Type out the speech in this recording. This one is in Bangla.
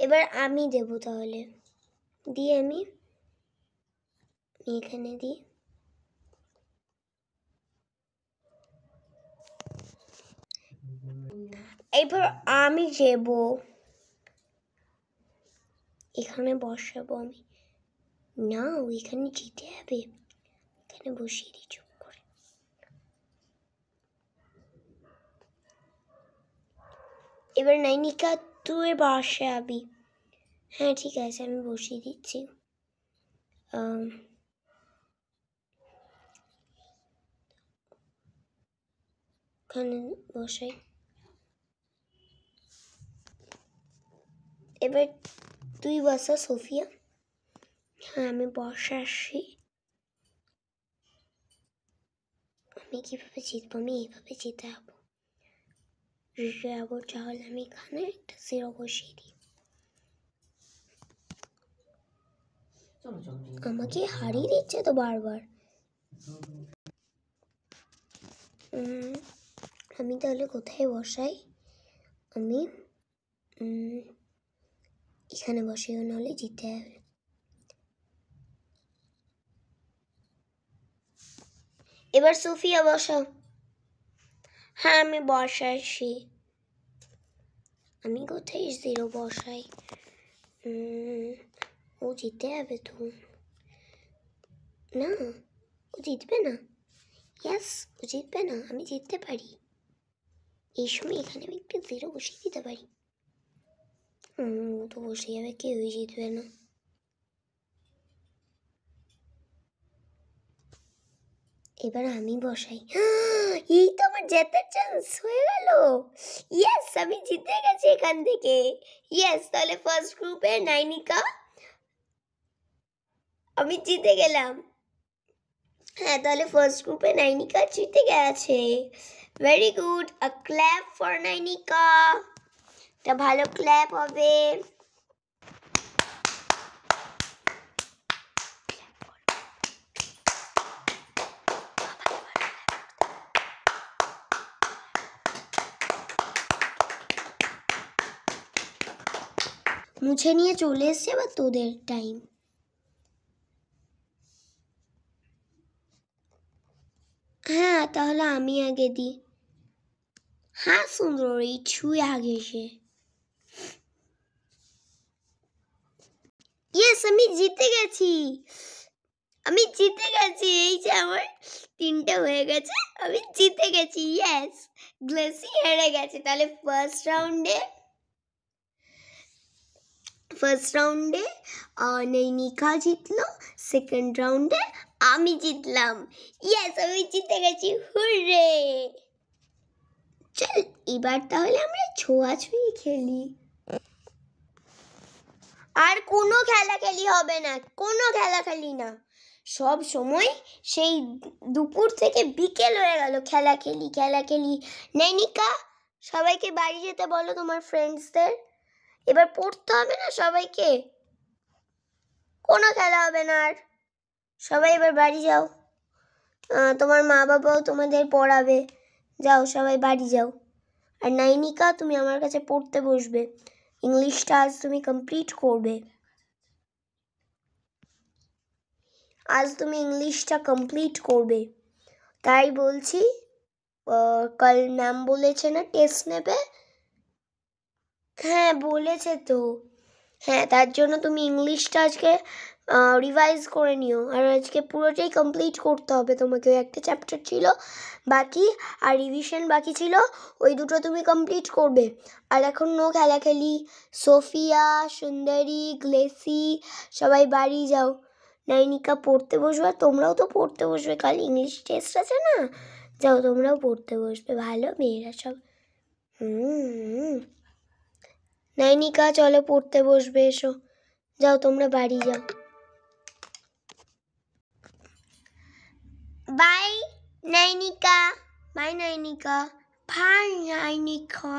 এবার আমি দেব, তাহলে দিই আমি এখানে দিই। এবার আমি দেব, এখানে বসাবো আমি। না, ওইখানে যেতে হবে, এখানে বসিয়ে দিই চুপ করে। এবার নাইনিকা তুই বসাবি। হ্যাঁ ঠিক আছে, আমি বসিয়ে দিচ্ছি। এখানে বসাই। এবার তুই বসা সোফিয়া। হ্যাঁ আমি বসাচ্ছি। আমি কিভাবে জিতবো? আমি এইভাবে জিতে যাবো। তাহলে আমি এখানে একটা 0 বসিয়ে দিই। আমাকে হারিয়ে দিচ্ছে তো বারবার। আমি তাহলে কোথায় বসাই? আমি এখানে বসিয়ে, নাহলে জিতে হবে। এবার সোফিয়া বসাও। হ্যাঁ আমি বসাচ্ছি। আমি কোথায় 0 বসাই? ও জিতে যাবে তো। না, ও জিতবে না। ইয়াস, ও জিতবে না, আমি জিততে পারি। এই সময় এখানে আমি একটা 0 বসিয়ে দিতে পারি। ও তো বসে যাবে, কেউই জিতবে না। এবার আমি বসাই। এই তো আমার জেতার চান্স হয়ে গেল। ইয়েস, আমি জিতে গেছি এখান থেকে। ইয়েস, তাহলে ফার্স্ট গ্রুপে নাইনিকা, আমি জিতে গেলাম। হ্যাঁ, তাহলে ফার্স্ট গ্রুপে নাইনিকা জিতে গেছে। Very good, a clap for Nainika. এটা ভালো ক্ল্যাপ হবে। মুছে নিয়ে চলে এসছে আবার তোদের টাইম। হ্যাঁ তাহলে আমি আগে দিই। হ্যাঁ সুন্দরী, ছুঁয়ে আগে সে। ইয়েস, আমি জিতে গেছি। আমি জিতে গেছি। এই যে আমার 3টে হয়ে গেছে, আমি জিতে গেছি। ইয়েস, গ্লেসি হেরে গেছে। তাহলে ফার্স্ট রাউন্ডে নৈনিকা জিতলো, সেকেন্ড রাউন্ডে আমি জিতলাম। ইয়েস, আমি জিতে গেছি। হুররে! চল এবার তাহলে আমরা ছোঁয়াছুঁয়ি খেলি। আর কোনো খেলাখেলি হবে না, কোনো খেলাখেলি না। সব সময় সেই দুপুর থেকে বিকেল হয়ে গেল খেলাখেলি। নৈনিকা, সবাইকে বাড়ি যেতে বলো তোমার ফ্রেন্ডসদের। এবার পড়তে হবে না সবাইকে, কোনো খেলা হবে না আর। সবাই এবার বাড়ি যাও। তোমার মা বাবাও তোমাদের পড়াবে। যাও সবাই বাড়ি যাও। আর নৈনিকা, তুমি আমার কাছে পড়তে বসবে। ইংলিশটা আজ তুমি কমপ্লিট করবে। আজ তুমি ইংলিশটা কমপ্লিট করবে, তাই বলছি। কাল ম্যাম বলেছে না টেস্ট নেবে? হ্যাঁ বলেছে তো। হ্যাঁ, তার জন্য তুমি ইংলিশটা আজকে রিভাইজ করে নিও। আর আজকে পুরোটাই কমপ্লিট করতে হবে তোমাকে। ওই একটা চ্যাপ্টার ছিল বাকি, আর রিভিশন বাকি ছিল, ওই দুটো তুমি কমপ্লিট করবে। আর এখন নো খেলাখেলি। সোফিয়া, সুন্দরী, গ্লেসি সবাই বাড়ি যাও। নৈনিকা পড়তে বসবে, তোমরাও তো পড়তে বসবে, কাল ইংলিশ টেস্ট আছে না। যাও তোমরাও পড়তে বসবে, ভালো মেয়েরা সব। নৈনিকা চলো পড়তে বসবে, এসো। যাও তোমরা বাড়ি যাও। Bye Nainika, bye Nainika, bye Nainika.